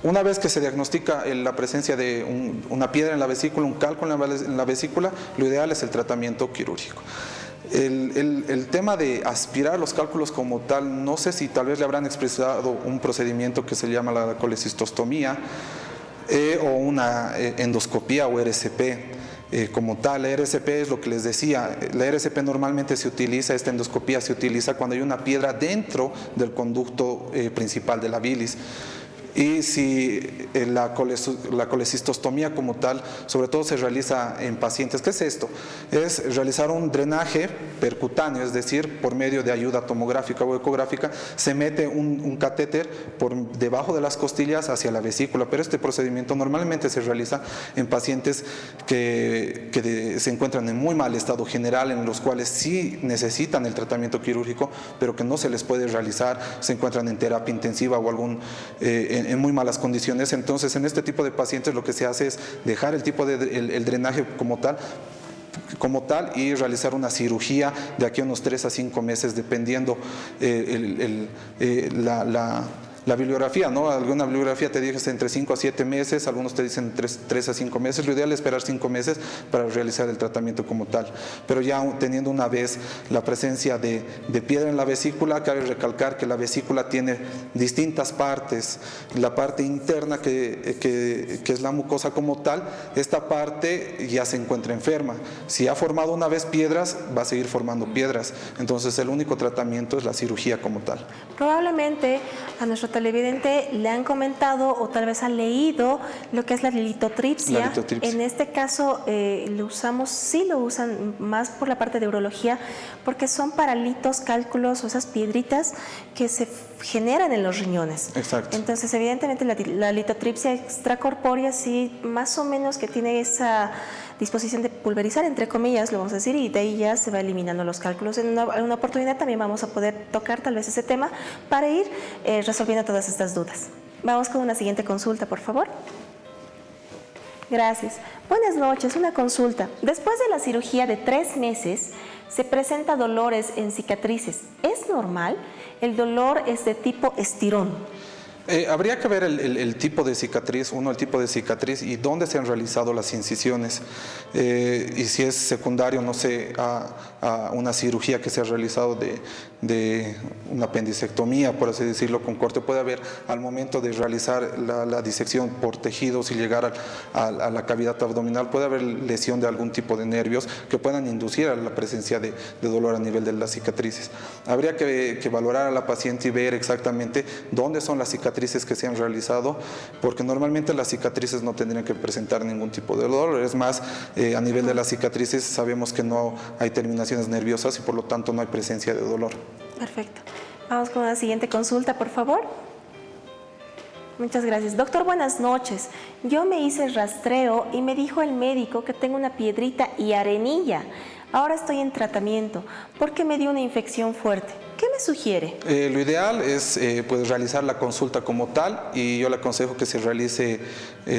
Una vez que se diagnostica la presencia de una piedra en la vesícula, un cálculo en la vesícula, lo ideal es el tratamiento quirúrgico. El tema de aspirar los cálculos como tal, no sé si tal vez le habrán expresado un procedimiento que se llama la colecistostomía o una endoscopía o RCP. Como tal, la RCP es lo que les decía, la RCP normalmente se utiliza, esta endoscopía se utiliza cuando hay una piedra dentro del conducto principal de la bilis. Y si la colecistostomía como tal, sobre todo se realiza en pacientes, ¿qué es esto? Es realizar un drenaje percutáneo, es decir, por medio de ayuda tomográfica o ecográfica, se mete un catéter por debajo de las costillas hacia la vesícula, pero este procedimiento normalmente se realiza en pacientes que se encuentran en muy mal estado general, en los cuales sí necesitan el tratamiento quirúrgico, pero que no se les puede realizar, se encuentran en terapia intensiva o en muy malas condiciones. Entonces, en este tipo de pacientes lo que se hace es dejar el drenaje como tal y realizar una cirugía de aquí a unos 3 a 5 meses, dependiendo la bibliografía, ¿no? Alguna bibliografía te dice entre 5 a 7 meses, algunos te dicen 3 a 5 meses. Lo ideal es esperar 5 meses para realizar el tratamiento como tal. Pero ya teniendo una vez la presencia de piedra en la vesícula, cabe recalcar que la vesícula tiene distintas partes. La parte interna que es la mucosa como tal, esta parte ya se encuentra enferma. Si ha formado una vez piedras, va a seguir formando piedras. Entonces el único tratamiento es la cirugía como tal. Probablemente a nuestro televidente le han comentado o tal vez ha leído lo que es la litotripsia. En este caso lo usan más por la parte de urología, porque son paralitos, cálculos o esas piedritas que se generan en los riñones. Exacto. Entonces, evidentemente la litotripsia extracorpórea sí más o menos que tiene esa disposición de pulverizar, entre comillas, lo vamos a decir, y de ahí ya se va eliminando los cálculos. En una oportunidad también vamos a poder tocar tal vez ese tema para ir resolviendo todas estas dudas. Vamos con una siguiente consulta, por favor. Gracias. Buenas noches, una consulta. Después de la cirugía de 3 meses, se presenta dolores en cicatrices. ¿Es normal? El dolor es de tipo estirón. Habría que ver el tipo de cicatriz, el tipo de cicatriz y dónde se han realizado las incisiones. Y si es secundario, no sé, a una cirugía que se ha realizado de una apendicectomía, por así decirlo, con corte, puede haber al momento de realizar la disección por tejidos y llegar a la cavidad abdominal, puede haber lesión de algún tipo de nervios que puedan inducir a la presencia de dolor a nivel de las cicatrices. Habría que valorar a la paciente y ver exactamente dónde son las cicatrices que se han realizado, porque normalmente las cicatrices no tendrían que presentar ningún tipo de dolor. Es más, a nivel de las cicatrices sabemos que no hay terminaciones nerviosas y por lo tanto no hay presencia de dolor. Perfecto. Vamos con la siguiente consulta, por favor. Muchas gracias. Doctor, buenas noches. Yo me hice rastreo y me dijo el médico que tengo una piedrita y arenilla. Ahora estoy en tratamiento porque me dio una infección fuerte. ¿Qué me sugiere? Lo ideal es pues, realizar la consulta como tal, y yo le aconsejo que se realice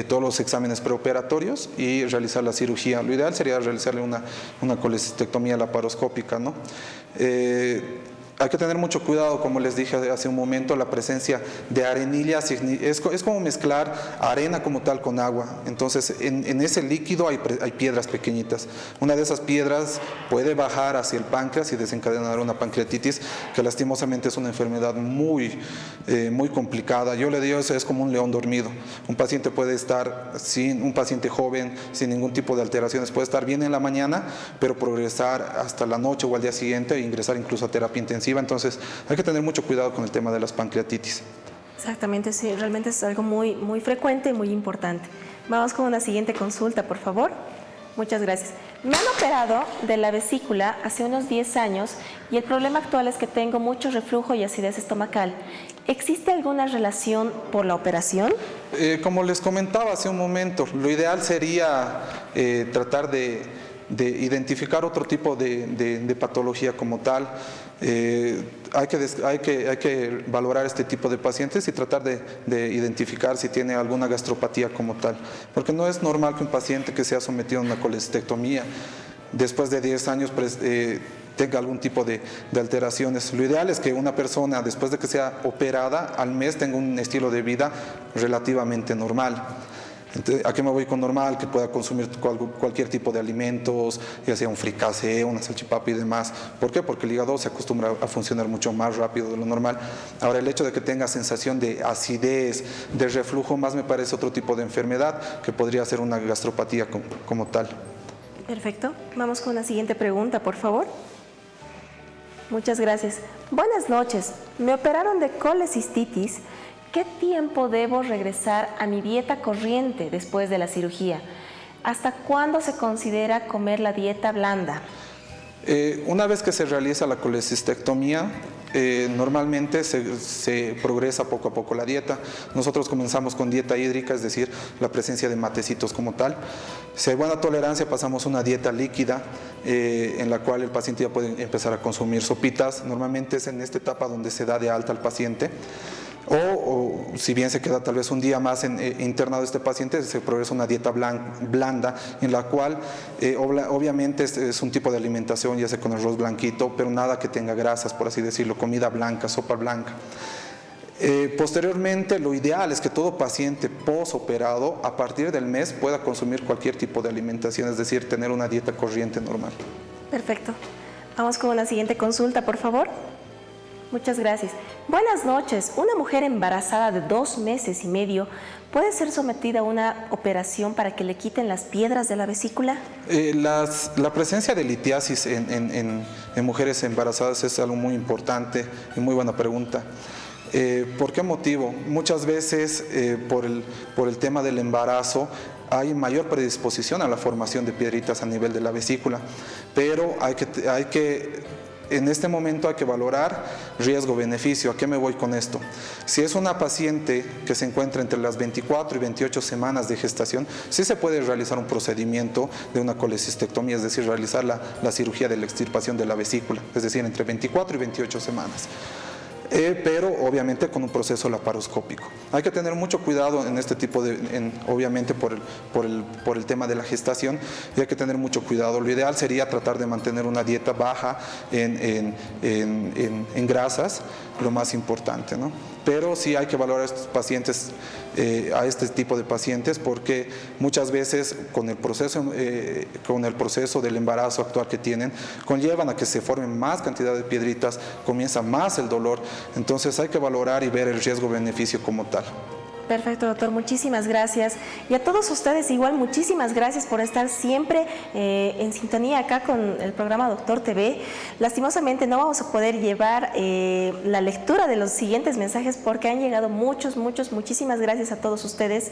todos los exámenes preoperatorios y realizar la cirugía. Lo ideal sería realizarle una colecistectomía laparoscópica, ¿no? Hay que tener mucho cuidado, como les dije hace un momento, la presencia de arenilla es como mezclar arena como tal con agua. Entonces, en ese líquido hay piedras pequeñitas. Una de esas piedras puede bajar hacia el páncreas y desencadenar una pancreatitis, que lastimosamente es una enfermedad muy complicada. Yo le digo, es como un león dormido. Un paciente puede estar, un paciente joven, sin ningún tipo de alteraciones, puede estar bien en la mañana, pero progresar hasta la noche o al día siguiente e ingresar incluso a terapia intensiva. Entonces hay que tener mucho cuidado con el tema de las pancreatitis. Exactamente, sí, realmente es algo muy frecuente y muy importante. Vamos con una siguiente consulta, por favor. Muchas gracias. Me han operado de la vesícula hace unos 10 años y el problema actual es que tengo mucho reflujo y acidez estomacal. ¿Existe alguna relación por la operación? Como les comentaba hace un momento, lo ideal sería tratar de identificar otro tipo de patología como tal. Hay que valorar este tipo de pacientes y tratar de identificar si tiene alguna gastropatía como tal, porque no es normal que un paciente que sea sometido a una colecistectomía después de 10 años tenga algún tipo de alteraciones. Lo ideal es que una persona, después de que sea operada, al mes tenga un estilo de vida relativamente normal. Entonces, ¿a qué me voy con normal? Que pueda consumir cualquier tipo de alimentos, ya sea un fricasé, una salchipapa y demás. ¿Por qué? Porque el hígado se acostumbra a funcionar mucho más rápido de lo normal. Ahora, el hecho de que tenga sensación de acidez, de reflujo, más me parece otro tipo de enfermedad que podría ser una gastropatía como tal. Perfecto. Vamos con la siguiente pregunta, por favor. Muchas gracias. Buenas noches. Me operaron de colecistitis. ¿Qué tiempo debo regresar a mi dieta corriente después de la cirugía? ¿Hasta cuándo se considera comer la dieta blanda? Una vez que se realiza la colecistectomía, normalmente se progresa poco a poco la dieta. Nosotros comenzamos con dieta hídrica, es decir, la presencia de matecitos como tal. Si hay buena tolerancia, pasamos a una dieta líquida, en la cual el paciente ya puede empezar a consumir sopitas. Normalmente es en esta etapa donde se da de alta al paciente. O si bien se queda tal vez un día más internado este paciente, se progresa una dieta blanda, en la cual obviamente es un tipo de alimentación, ya sea con arroz blanquito, pero nada que tenga grasas, por así decirlo, comida blanca, sopa blanca. Posteriormente, lo ideal es que todo paciente postoperado, a partir del mes, pueda consumir cualquier tipo de alimentación, es decir, tener una dieta corriente normal. Perfecto. Vamos con la siguiente consulta, por favor. Muchas gracias. Buenas noches. Una mujer embarazada de 2 meses y medio puede ser sometida a una operación para que le quiten las piedras de la vesícula. La presencia de litiasis en mujeres embarazadas es algo muy importante y muy buena pregunta. ¿Por qué motivo? Muchas veces por el tema del embarazo hay mayor predisposición a la formación de piedritas a nivel de la vesícula, pero en este momento hay que valorar riesgo-beneficio. ¿A qué me voy con esto? Si es una paciente que se encuentra entre las 24 y 28 semanas de gestación, sí se puede realizar un procedimiento de una colecistectomía, es decir, realizar la cirugía de la extirpación de la vesícula, es decir, entre 24 y 28 semanas. pero obviamente con un proceso laparoscópico. Hay que tener mucho cuidado en este tipo obviamente por el tema de la gestación, y hay que tener mucho cuidado. Lo ideal sería tratar de mantener una dieta baja en grasas, lo más importante, ¿no? Pero sí hay que valorar a estos pacientes, a este tipo de pacientes, porque muchas veces con el proceso del embarazo actual que tienen, conllevan a que se formen más cantidad de piedritas, comienza más el dolor, entonces hay que valorar y ver el riesgo-beneficio como tal. Perfecto, doctor, muchísimas gracias. Y a todos ustedes igual, muchísimas gracias por estar siempre en sintonía acá con el programa Doctor TV. Lastimosamente no vamos a poder llevar la lectura de los siguientes mensajes porque han llegado muchísimas gracias a todos ustedes.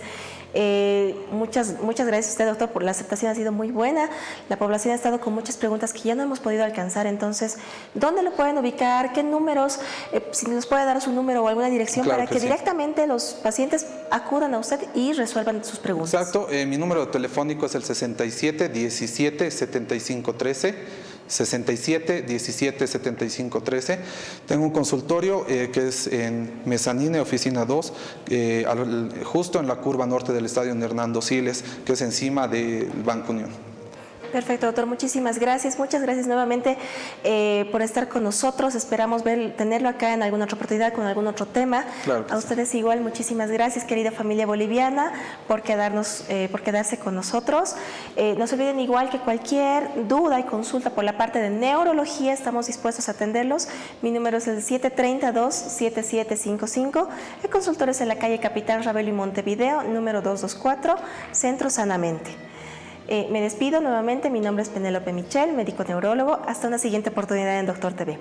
Muchas gracias a usted, doctor, por la aceptación, ha sido muy buena. La población ha estado con muchas preguntas que ya no hemos podido alcanzar, entonces, ¿dónde lo pueden ubicar? ¿Qué números? Si nos puede dar su número o alguna dirección, claro, para que directamente los pacientes acudan a usted y resuelvan sus preguntas. Exacto, mi número telefónico es el 67 17 75 13, 67 17 75 13. Tengo un consultorio que es en Mezanine, oficina 2, justo en la curva norte del estadio Hernando Siles, que es encima del Banco Unión. Perfecto, doctor, muchísimas gracias. Muchas gracias nuevamente por estar con nosotros. Esperamos tenerlo acá en alguna otra oportunidad con algún otro tema. Claro a ustedes sí. Igual, muchísimas gracias, querida familia boliviana, por quedarse con nosotros. No se olviden igual que cualquier duda y consulta por la parte de neurología, estamos dispuestos a atenderlos. Mi número es el 732-7755. El consultorio es en la calle Capitán Ravelo y Montevideo, número 224, Centro Sanamente. Me despido nuevamente, mi nombre es Penélope Michel, médico neurólogo. Hasta una siguiente oportunidad en Doctor TV.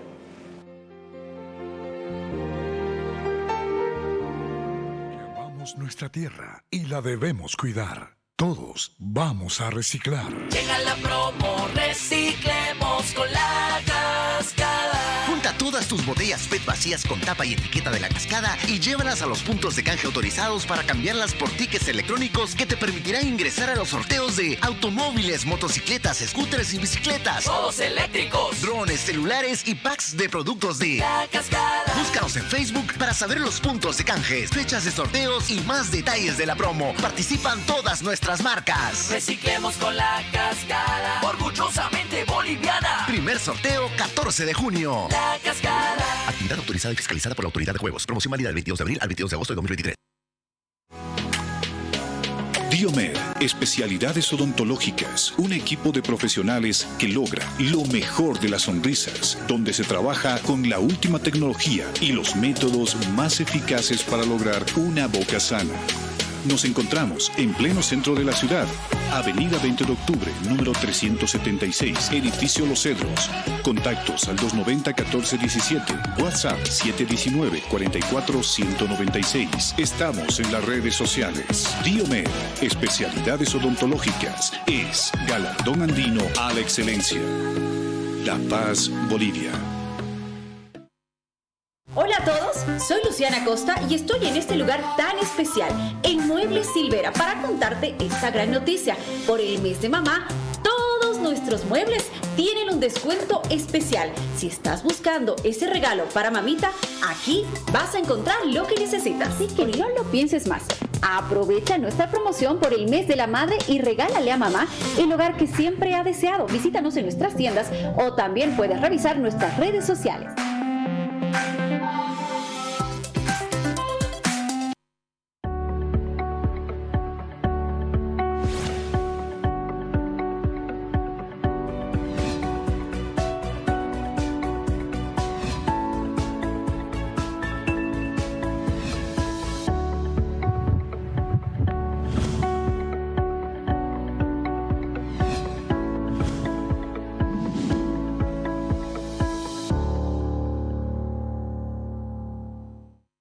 Amamos nuestra tierra y la debemos cuidar. Todos vamos a reciclar. Llega la promo, reciclemos con la Cascada. Junta todas tus botellas PET vacías con tapa y etiqueta de la Cascada y llévalas a los puntos de canje autorizados para cambiarlas por tickets electrónicos que te permitirán ingresar a los sorteos de automóviles, motocicletas, scooters y bicicletas. Todos eléctricos. Drones, celulares y packs de productos de La Cascada. Búscanos en Facebook para saber los puntos de canje, fechas de sorteos y más detalles de la promo. Participan todas nuestras marcas. Reciclemos con La Cascada. Orgullosamente boliviana. Primer sorteo 14 de junio. La Cascada. Actividad autorizada y fiscalizada por la Autoridad de Juegos. Promoción válida del 22 de abril al 22 de agosto de 2023. Diomed, especialidades odontológicas, un equipo de profesionales que logra lo mejor de las sonrisas, donde se trabaja con la última tecnología y los métodos más eficaces para lograr una boca sana. Nos encontramos en pleno centro de la ciudad, Avenida 20 de Octubre, número 376, Edificio Los Cedros. Contactos al 290-1417, WhatsApp 719-44-196. Estamos en las redes sociales. Diomed, especialidades odontológicas, es galardón andino a la excelencia. La Paz, Bolivia. Hola a todos, soy Luciana Costa y estoy en este lugar tan especial, en Muebles Silvera, para contarte esta gran noticia. Por el mes de mamá, todos nuestros muebles tienen un descuento especial. Si estás buscando ese regalo para mamita, aquí vas a encontrar lo que necesitas. Así que no lo pienses más. Aprovecha nuestra promoción por el mes de la madre y regálale a mamá el hogar que siempre ha deseado. Visítanos en nuestras tiendas o también puedes revisar nuestras redes sociales.